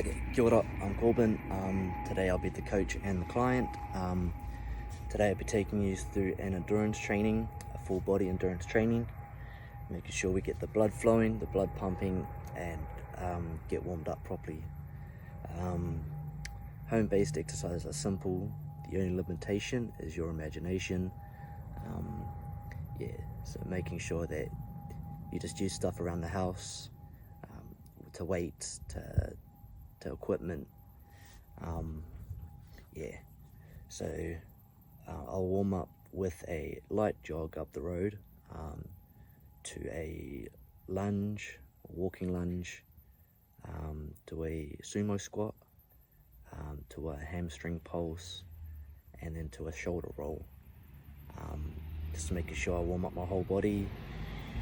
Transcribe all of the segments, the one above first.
Okay, kia ora, I'm Corbin. Today I'll be the coach and the client. Today I'll be taking you through an endurance training, a full body endurance training, making sure we get the blood flowing, the blood pumping, and get warmed up properly. Home-based exercises are simple. The only limitation is your imagination. So making sure that you just use stuff around the house, to weights, to equipment. So I'll warm up with a light jog up the road, to a lunge, a walking lunge, to a sumo squat, to a hamstring pulse, and then to a shoulder roll. Just making sure I warm up my whole body.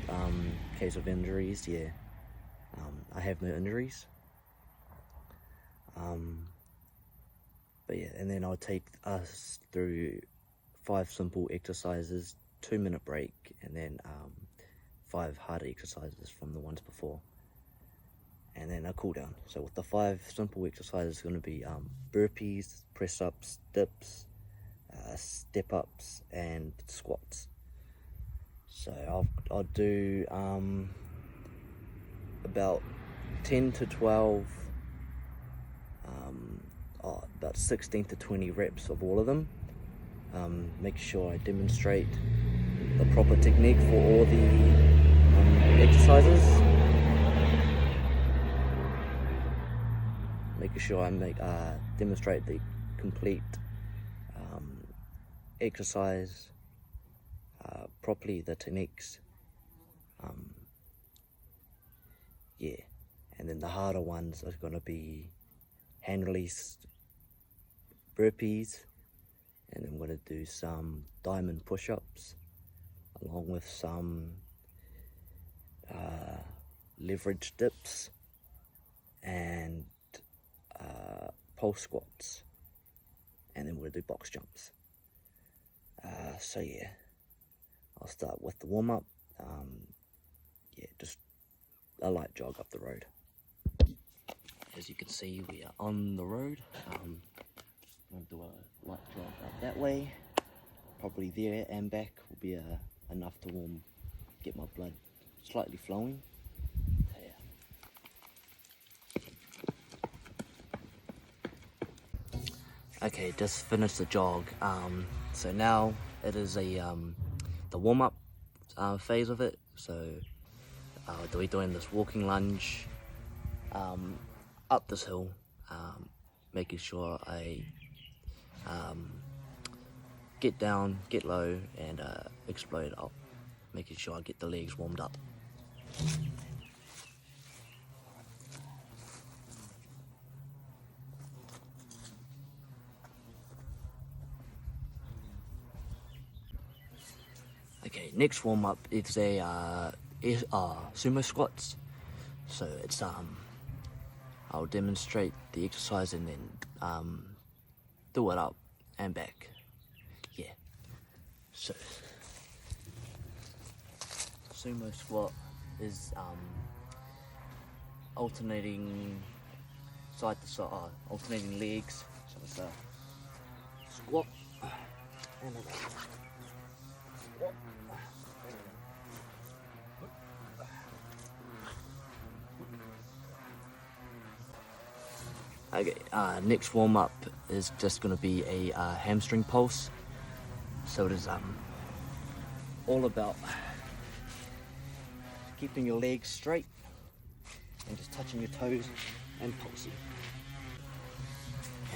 In case of injuries, I have no injuries. And then I'll take us through 5 simple exercises, 2-minute break, and then 5 harder exercises from the ones before, and then a cool down. So with the 5 simple exercises, it's going to be burpees, press ups, dips, step ups, and squats. So I'll do about 10 to 12, about 16 to 20 reps of all of them. Make sure I demonstrate the proper technique for all the exercises. Making sure I demonstrate the complete exercise properly, the techniques. And then the harder ones are going to be hand release burpees, and I'm going to do some diamond push-ups along with some leverage dips and pulse squats, and then we'll do box jumps. I'll start with the warm-up. Just a light jog up the road. As you can see, we are on the road. I'll do a light jog up that way. Probably there and back will be enough to get my blood slightly flowing. Okay, just finished the jog. So now it is the warm-up phase of it. So we're doing this walking lunge up this hill, making sure I get down, get low, and explode up, making sure I get the legs warmed up. Okay, next warm up is a sumo squats. So it's I'll demonstrate the exercise and then do it up and back. So sumo squat is alternating side to side, alternating legs. So it's a squat and a squat. Okay, next warm up is just going to be a hamstring pulse. So it is all about keeping your legs straight and just touching your toes and pulsing.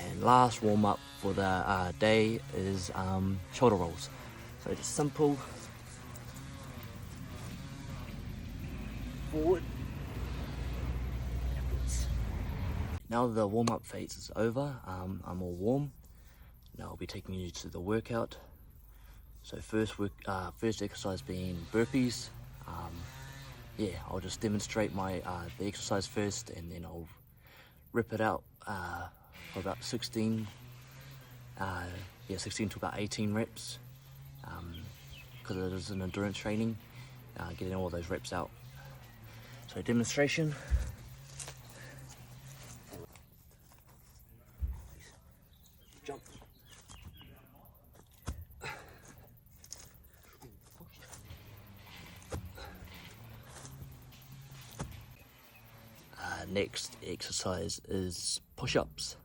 And last warm up for the day is shoulder rolls. So just simple forward. Now the warm-up phase is over, I'm all warm. Now I'll be taking you to the workout. So first exercise being burpees. I'll just demonstrate the exercise first, and then I'll rip it out for about 16 to about 18 reps, because it is an endurance training, getting all those reps out. So demonstration. jump. Next exercise is push-ups.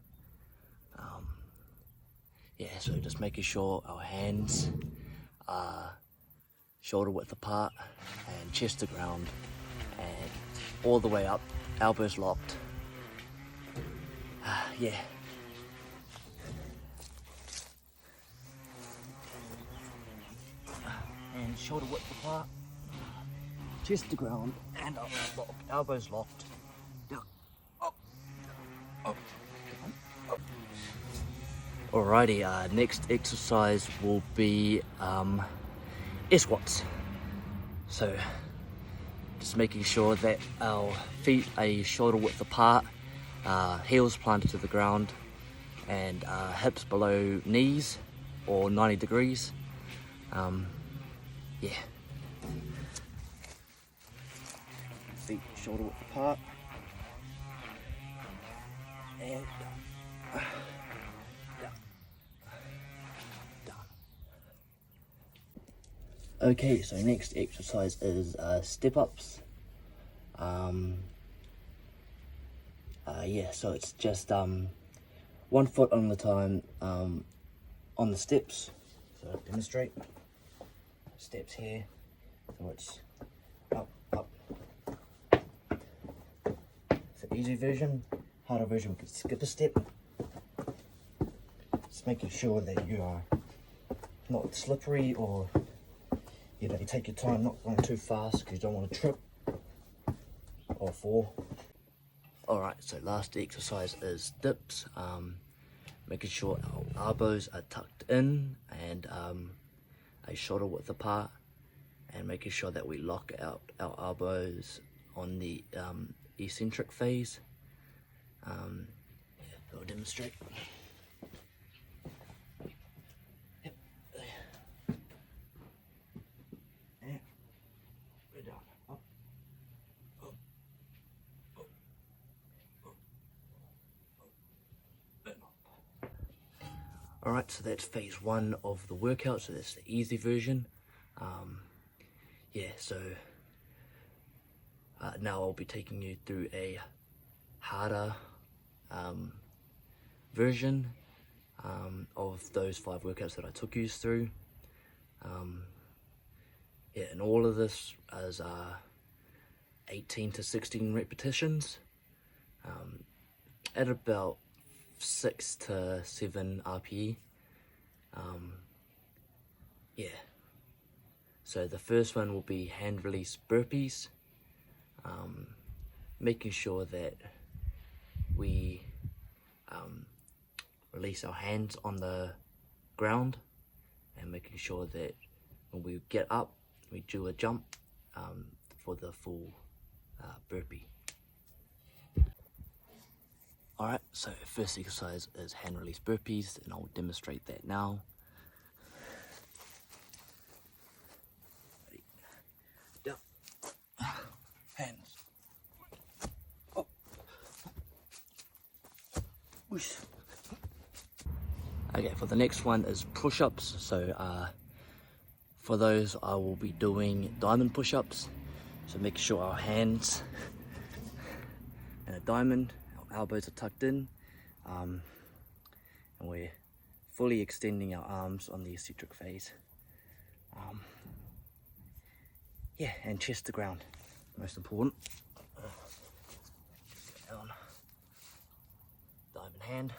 Yeah, so just making sure our hands are shoulder width apart and chest to ground and all the way up, elbows locked. Yeah. And shoulder width apart, chest to ground and up, elbows locked. Down, up, up, down, up. Alrighty, next exercise will be air squats. So just making sure that our feet are shoulder width apart, heels planted to the ground, and hips below knees or 90 degrees. Yeah. Feet shoulder width apart. And down. Okay, so next exercise is step ups. Yeah, so it's just 1 foot on the time on the steps. So I'll demonstrate. Steps here, so it's up, up. It's the easy version. Harder version, we can skip a step. Just making sure that you are not slippery, or you take your time, not going too fast because you don't want to trip or fall. Alright, so last exercise is dips. Making sure our elbows are tucked in and a shoulder width apart, and making sure that we lock out our elbows on the eccentric phase. I'll demonstrate. Yep. And we're down. Up. Up. Up. Up. Up. And up. Alright, so that's phase 1 of the workout, so that's the easy version. Yeah, so now I'll be taking you through a harder version of those 5 workouts that I took you through. Yeah, and all of this is 18 to 16 repetitions at about 6 to 7 RPE. Yeah, so the first one will be hand release burpees, making sure that we release our hands on the ground, and making sure that when we get up we do a jump for the full burpee. Alright, so first exercise is hand release burpees, and I'll demonstrate that now. Ready. Down. Hands. Up. Whoosh. Okay, for the next one is push-ups. So for those I will be doing diamond push-ups. So make sure our hands in a diamond, our elbows are tucked in, and we're fully extending our arms on the eccentric phase. Yeah, and chest to ground, most important. Down, diamond hand.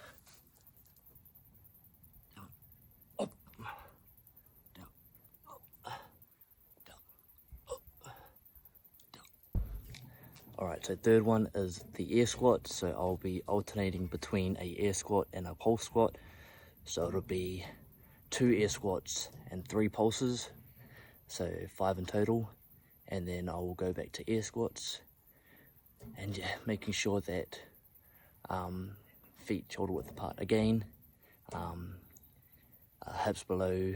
Alright, so third one is the air squat. So I'll be alternating between a air squat and a pulse squat. So it'll be 2 air squats and 3 pulses, so 5 in total. And then I will go back to air squats, and yeah, making sure that feet shoulder width apart again, hips below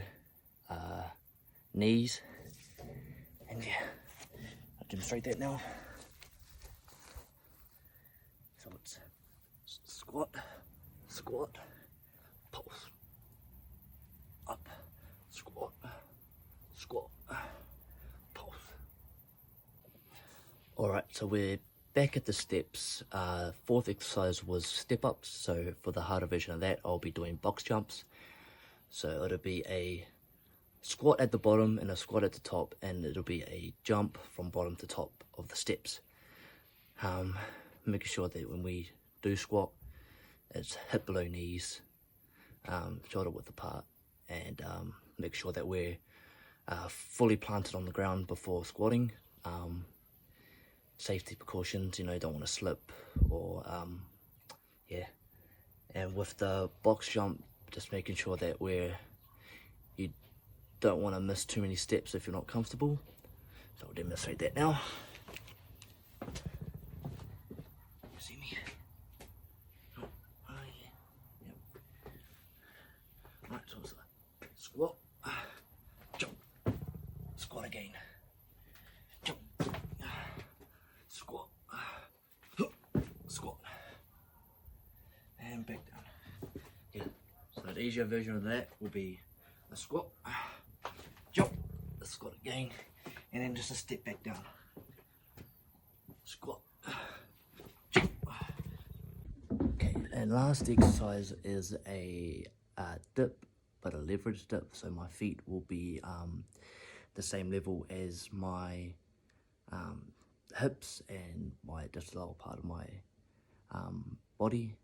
knees, and yeah, I'll demonstrate that now. So it's squat, squat, pulse. So we're back at the steps. Fourth exercise was step ups. So for the harder version of that, I'll be doing box jumps. So it'll be a squat at the bottom and a squat at the top, and it'll be a jump from bottom to top of the steps. Making sure that when we do squat, it's hip below knees, shoulder width apart, and make sure that we're fully planted on the ground before squatting. Safety precautions, you know, don't want to slip or yeah. And with the box jump, just making sure that you don't want to miss too many steps if you're not comfortable. So I'll demonstrate that now. You see me? Oh, yeah. Yep. Right, so it's a squat, jump, squat again, jump, squat, squat, and back down. Yeah. So the easier version of that will be a squat, jump, a squat again, and then just a step back down. Squat, jump. Okay, and last exercise is a dip, but a leverage dip. So my feet will be the same level as my hips and my just lower part of my body.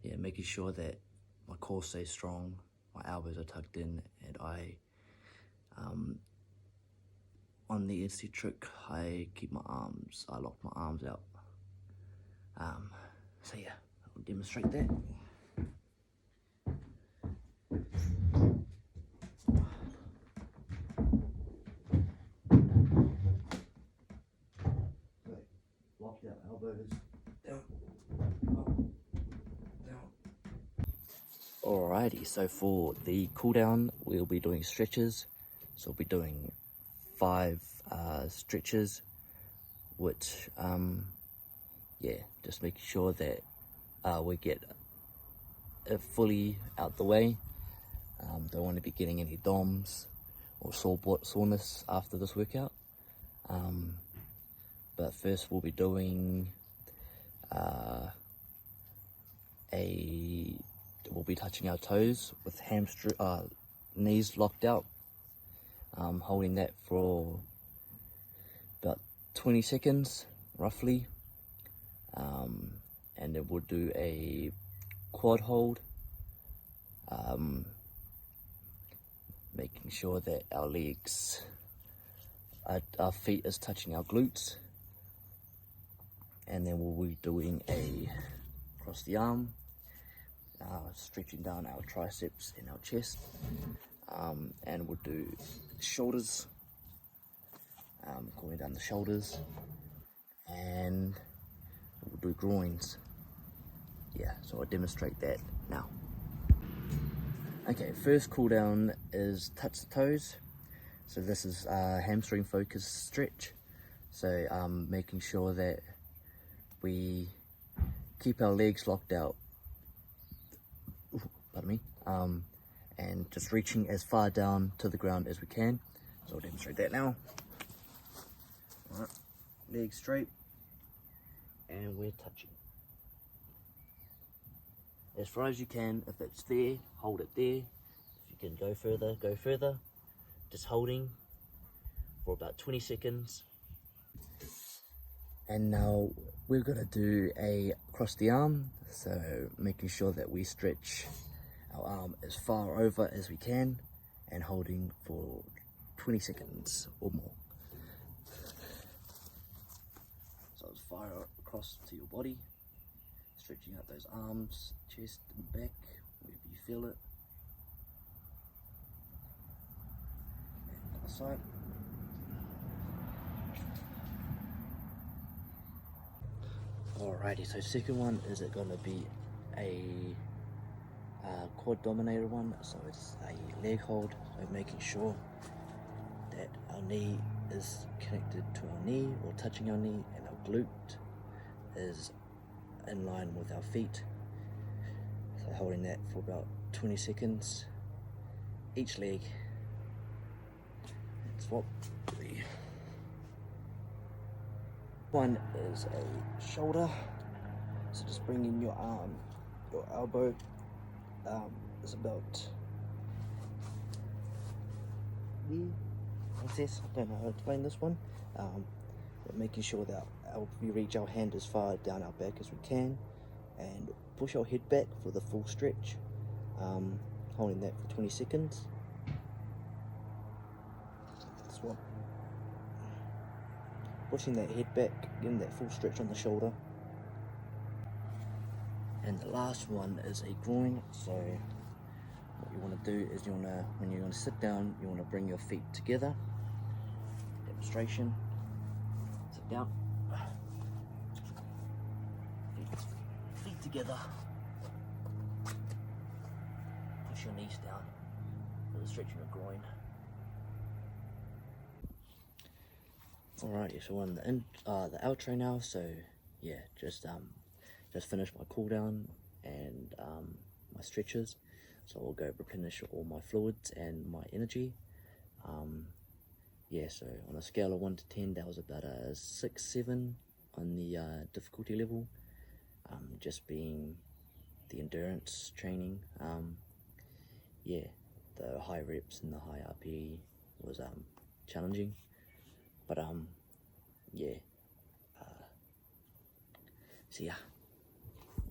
Yeah, making sure that my core stays strong, my elbows are tucked in, and I on the eccentric, I lock my arms out. So yeah, I'll demonstrate that. Locked out, elbows down, up, down. Alrighty, so for the cool down, we'll be doing stretches. So we'll be doing 5 stretches, which yeah, just making sure that we get it fully out the way. Don't want to be getting any DOMs or soreness after this workout. But first we'll be doing we'll be touching our toes with knees locked out, holding that for about 20 seconds roughly, and then we'll do a quad hold, making sure that our legs, our feet is touching our glutes, and then we'll be doing a across the arm, stretching down our triceps and our chest, and we'll do shoulders, going down the shoulders, and we'll do groins. Yeah, so I'll demonstrate that now. Okay, first cool down is touch the toes. So this is a hamstring focused stretch. So making sure that we keep our legs locked out, pardon me, and just reaching as far down to the ground as we can. So I'll demonstrate that now. Alright, legs straight, and we're touching. As far as you can. If it's there, hold it there. If you can go further, go further. Just holding for about 20 seconds. And now we're gonna do a across the arm. So making sure that we stretch our arm as far over as we can and holding for 20 seconds or more. So as far across to your body, stretching out those arms, chest and back, wherever you feel it. And other side. Alrighty, so second one is it going to be a quad dominator one. So it's a leg hold, so making sure that our knee is connected to our knee or touching our knee, and our glute is in line with our feet. So holding that for about 20 seconds each leg. And swap. 3, One is a shoulder, so just bring in your arm, your elbow is about there. What's this? I don't know how to explain this one. But making sure that we reach our hand as far down our back as we can, and push our head back for the full stretch. Holding that for 20 seconds. Swap. Pushing that head back, getting that full stretch on the shoulder. And the last one is a groin. So what you want to do is when you're going to sit down, you want to bring your feet together. Demonstration. Sit down. Feet together. Push your knees down. Really stretching your groin. Alright, so we're on the outro now. So yeah, just finished my cool down and my stretches. So I'll go replenish all my fluids and my energy. Yeah, so on a scale of 1 to 10, that was about a 6, 7 on the difficulty level. Just being the endurance training. Yeah, the high reps and the high RPE was challenging, but yeah. See ya.